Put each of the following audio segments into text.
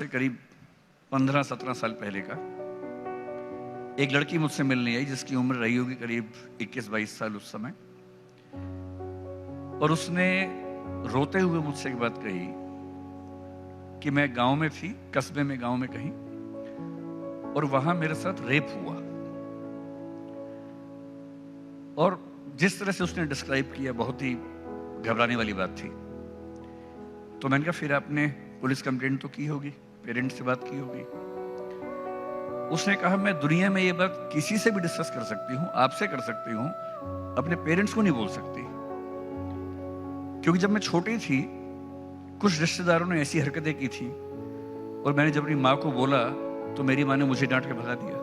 करीब 15-17 साल पहले का एक लड़की मुझसे मिलने आई जिसकी उम्र रही होगी करीब 21-22 साल उस समय। और उसने रोते हुए मुझसे एक बात कही कि मैं गांव में थी, कस्बे में, गांव में कहीं, और वहां मेरे साथ रेप हुआ। और जिस तरह से उसने डिस्क्राइब किया बहुत ही घबराने वाली बात थी। तो मैंने कहा फिर आपने पुलिस कंप्लेंट तो की होगी, पेरेंट्स से बात की होगी। उसने कहा मैं दुनिया में ये बात किसी से भी डिस्कस कर सकती हूँ, आपसे कर सकती हूँ, अपने पेरेंट्स को नहीं बोल सकती। क्योंकि जब मैं छोटी थी कुछ रिश्तेदारों ने ऐसी हरकतें की थी और मैंने जब अपनी माँ को बोला तो मेरी माँ ने मुझे डांट के भगा दिया।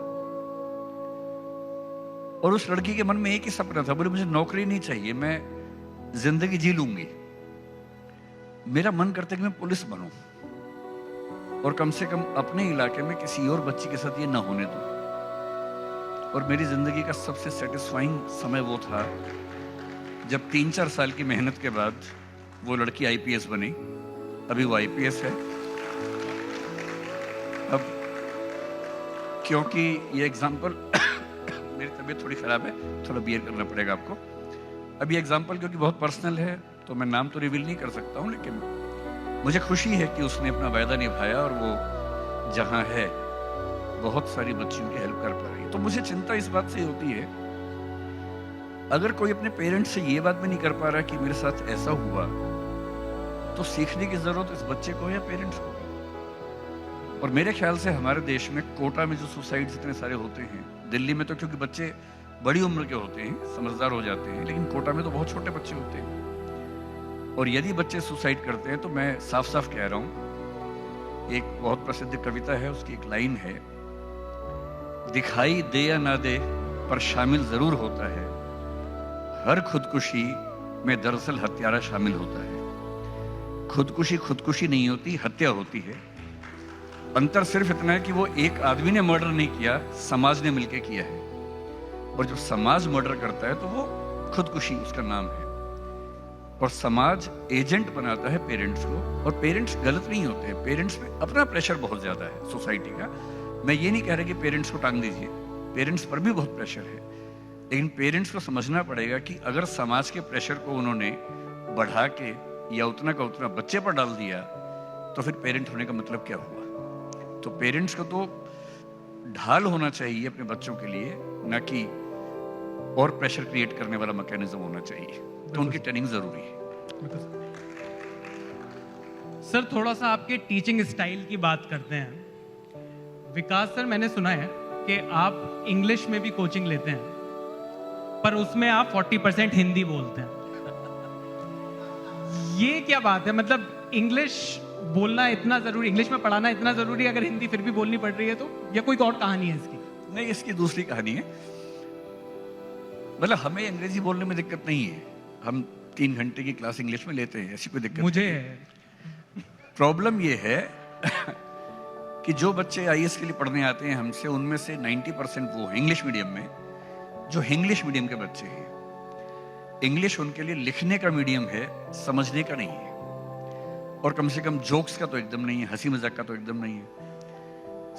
और उस लड़की के मन में एक ही सपना था, बोले मुझे नौकरी नहीं चाहिए, मैं जिंदगी जी लूंगी। मेरा मन करता है कि मैं पुलिस बनूं और कम से कम अपने इलाके में किसी और बच्ची के साथ ये ना होने दूं। और मेरी जिंदगी का सबसे सेटिस्फाइंग समय वो था जब 3-4 साल की मेहनत के बाद वो लड़की आईपीएस बनी। अभी वो आईपीएस है। अब क्योंकि ये एग्जाम्पल मेरी तबीयत थोड़ी खराब है, थोड़ा बियर करना पड़ेगा आपको। अभी एग्जाम्पल क्योंकि बहुत पर्सनल है तो मैं नाम तो रिवील नहीं कर सकता हूँ, लेकिन मुझे खुशी है कि उसने अपना वायदा निभाया और वो जहां है बहुत सारी बच्चियों की हेल्प कर पा रही है। तो मुझे चिंता इस बात से होती है, अगर कोई अपने पेरेंट्स से ये बात भी नहीं कर पा रहा कि मेरे साथ ऐसा हुआ, तो सीखने की जरूरत इस बच्चे को या पेरेंट्स को। और मेरे ख्याल से हमारे देश में कोटा में जो सुसाइड्स इतने सारे होते हैं, दिल्ली में तो क्योंकि बच्चे बड़ी उम्र के होते हैं, समझदार हो जाते हैं, लेकिन कोटा में तो बहुत छोटे बच्चे होते हैं। और यदि बच्चे सुसाइड करते हैं तो मैं साफ साफ कह रहा हूं, एक बहुत प्रसिद्ध कविता है, उसकी एक लाइन है, दिखाई दे या ना दे पर शामिल जरूर होता है, हर खुदकुशी में दरअसल हत्यारा शामिल होता है। खुदकुशी नहीं होती, हत्या होती है। अंतर सिर्फ इतना है कि वो एक आदमी ने मर्डर नहीं किया, समाज ने मिलकर किया है। और जब समाज मर्डर करता है तो वो खुदकुशी उसका नाम है। और समाज एजेंट बनाता है पेरेंट्स को, और पेरेंट्स गलत नहीं होते हैं। पेरेंट्स में अपना प्रेशर बहुत ज्यादा है सोसाइटी का। मैं ये नहीं कह रहा कि पेरेंट्स को टांग दीजिए, पेरेंट्स पर भी बहुत प्रेशर है, लेकिन पेरेंट्स को समझना पड़ेगा कि अगर समाज के प्रेशर को उन्होंने बढ़ा के या उतना का उतना बच्चे पर डाल दिया तो फिर पेरेंट होने का मतलब क्या हुआ। तो पेरेंट्स को तो ढाल होना चाहिए अपने बच्चों के लिए, ना कि और प्रेशर क्रिएट करने वाला मैकेनिज्म होना चाहिए। तो उनकी ट्रेनिंग जरूरी है। सर थोड़ा सा आपके टीचिंग स्टाइल की बात करते हैं। विकास सर, मैंने सुना है कि आप इंग्लिश में भी कोचिंग लेते हैं, पर उसमें आप 40% हिंदी बोलते हैं। ये क्या बात है? मतलब इंग्लिश बोलना इतना जरूरी, इंग्लिश में पढ़ाना इतना जरूरी, अगर हिंदी फिर भी बोलनी पड़ रही है तो, या कोई और कहानी है इसकी? नहीं, इसकी दूसरी कहानी है। मतलब हमें अंग्रेजी बोलने में दिक्कत नहीं है, हम 3 घंटे की क्लास इंग्लिश में लेते हैं, ऐसी कोई दिक्कत मुझे नहीं है। प्रॉब्लम ये है कि जो बच्चे आईएएस के लिए पढ़ने आते हैं हमसे, उनमें से 90% वो है इंग्लिश मीडियम में, जो इंग्लिश मीडियम के बच्चे हैं। इंग्लिश उनके लिए लिखने का मीडियम है, समझने का नहीं है। और कम से कम जोक्स का तो एकदम नहीं है, हंसी मजाक का तो एकदम नहीं है।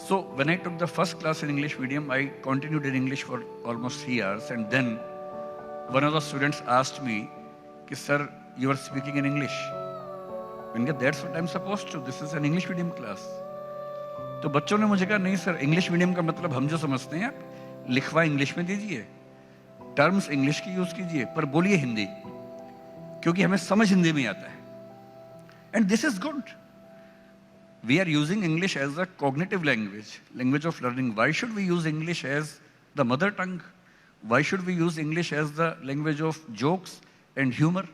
So when I took the first class in English medium, I continued in English for almost 3 hours, and then one of the students asked me, "Sir, you are speaking in English." मैंने कहा, "That's what I'm supposed to. This is an English medium class." तो बच्चों ने मुझे कहा, "नहीं sir, English medium का मतलब हम जो समझते हैं, लिखवा इंग्लिश में दीजिए, टर्म्स इंग्लिश की यूज कीजिए, पर बोलिए हिंदी, क्योंकि हमें समझ हिंदी में आता है." And this is good. We are using English as a cognitive language of learning. Why should we use English as the mother tongue? Why should we use English as the language of jokes and humor?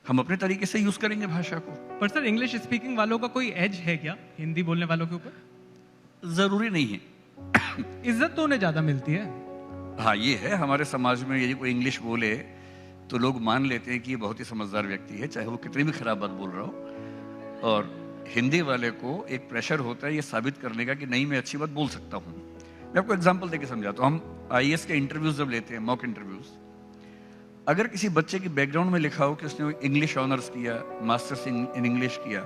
हम अपने तरीके से use करेंगे भाषा को। पर sir, English speaking वालों का कोई एज है क्या हिंदी बोलने वालों के ऊपर? जरूरी नहीं है। इज्जत तो उन्हें ज्यादा मिलती है। हाँ, ये है हमारे समाज में, यदि कोई इंग्लिश बोले तो लोग मान लेते हैं कि ये बहुत ही समझदार व्यक्ति है, चाहे वो कितनी भी खराब बात बोल रहा हो। और हिंदी वाले को एक प्रेशर होता है ये साबित करने का कि नहीं, मैं अच्छी बात बोल सकता हूँ। मैं आपको एग्जांपल देके समझाता हूँ। हम आईएएस के इंटरव्यूज जब लेते हैं, मॉक इंटरव्यूज, अगर किसी बच्चे की बैकग्राउंड में लिखा हो कि उसने इंग्लिश ऑनर्स किया, मास्टर्स इन इंग्लिश किया,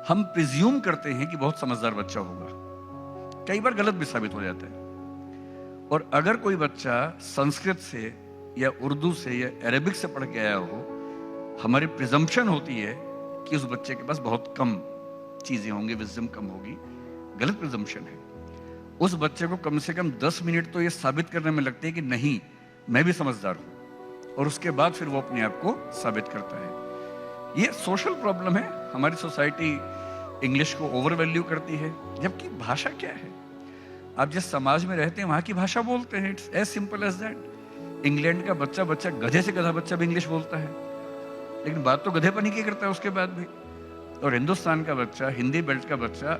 हम प्रिज्यूम करते हैं कि बहुत समझदार बच्चा होगा, कई बार गलत भी साबित हो जाता है। और अगर कोई बच्चा संस्कृत से या उर्दू से या अरेबिक से पढ़ के आया हो, हमारी प्रिजम्पशन होती है कि उस बच्चे के पास बहुत कम चीजें होंगी, विजडम कम होगी। गलत प्रिजम्पशन है। उस बच्चे को कम से कम 10 मिनट तो ये साबित करने में लगते हैं कि नहीं, मैं भी समझदार हूं, और उसके बाद फिर वो अपने आप को साबित करता है। ये सोशल प्रॉब्लम है। हमारी सोसाइटी इंग्लिश को ओवर वैल्यू करती है, जबकि भाषा क्या है? आप जिस समाज में रहते हैं वहां की भाषा बोलते हैं। It's as simple as that. England का बच्चा गधे से गधा बच्चा भी इंग्लिश बोलता है, लेकिन बात तो गधेपनी की करता है उसके बाद भी। और हिंदुस्तान का बच्चा, हिंदी बेल्ट का बच्चा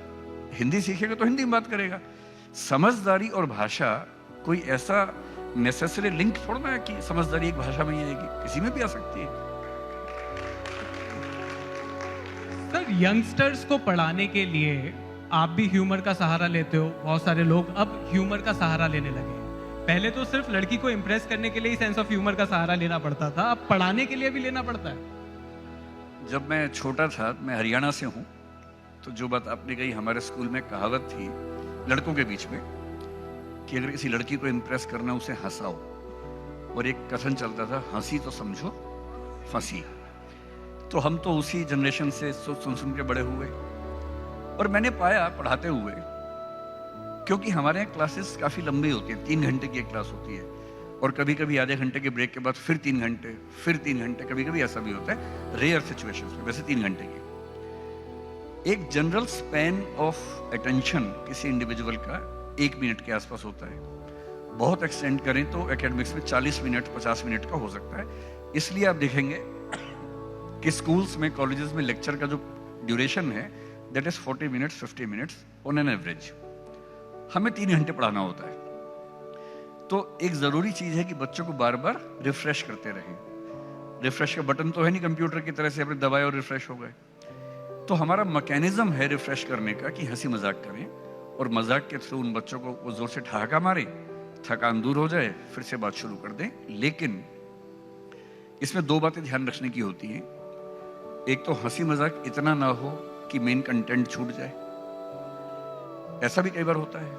हिंदी सीखेगा तो हिंदी में बात करेगा। समझदारी और भाषा कोई ऐसा नेसेसरी लिंक थोड़ा ना है कि समझदारी एक भाषा में ही आएगी, किसी में भी आ सकती है। सर, यंगस्टर्स को पढ़ाने के लिए आप भी ह्यूमर का सहारा लेते हो। बहुत सारे लोग अब ह्यूमर का सहारा लेने लगे हैं। पहले तो सिर्फ लड़की को इम्प्रेस करने के लिए ही सेंस ऑफ ह्यूमर का सहारा लेना पड़ता था, अब पढ़ाने के लिए भी लेना पड़ता है। जब मैं छोटा था, मैं हरियाणा से हूं, तो जो बात आपने कही, हमारे स्कूल में कहावत थी लड़कों के बीच में कि अगर किसी लड़की को इम्प्रेस करना, उसे हंसाओ। और एक कथन चलता था, हंसी तो समझो फंसी। तो हम तो उसी जनरेशन से सुन सुन के बड़े हुए। और मैंने पाया पढ़ाते हुए, क्योंकि हमारे यहाँ क्लासेस काफ़ी लंबी होती है, 3 घंटे की एक क्लास होती है, और कभी कभी आधे घंटे के ब्रेक के बाद फिर 3 घंटे, फिर 3 घंटे, कभी कभी ऐसा भी होता है रेयर सिचुएशंस में, वैसे 3 घंटे की। एक जनरल स्पैन ऑफ अटेंशन किसी इंडिविजुअल का 1 मिनट के आसपास होता है। बहुत एक्सटेंड करें तो एकेडमिक्स में 40 मिनट 50 मिनट का हो सकता है। इसलिए आप देखेंगे कि स्कूल्स में, कॉलेजेस में लेक्चर का जो ड्यूरेशन है that is 40 minutes 50 minutes on an average. हमें 3 घंटे पढ़ाना होता है। तो एक जरूरी चीज है कि बच्चों को बार बार रिफ्रेश करते रहें। रिफ्रेश का बटन तो है नहीं कंप्यूटर की तरह से अपने दबाए और रिफ्रेश हो गए। तो हमारा मैकेनिज्म है रिफ्रेश करने का कि हंसी मजाक करें, और मजाक के थ्रू उन बच्चों को वो जोर से ठहाका मारे, थकान दूर हो जाए, फिर से बात शुरू कर दें। लेकिन इसमें 2 बातें ध्यान रखने की होती हैं। एक तो हंसी मजाक इतना ना हो कि मेन कंटेंट छूट जाए, ऐसा भी कई बार होता है।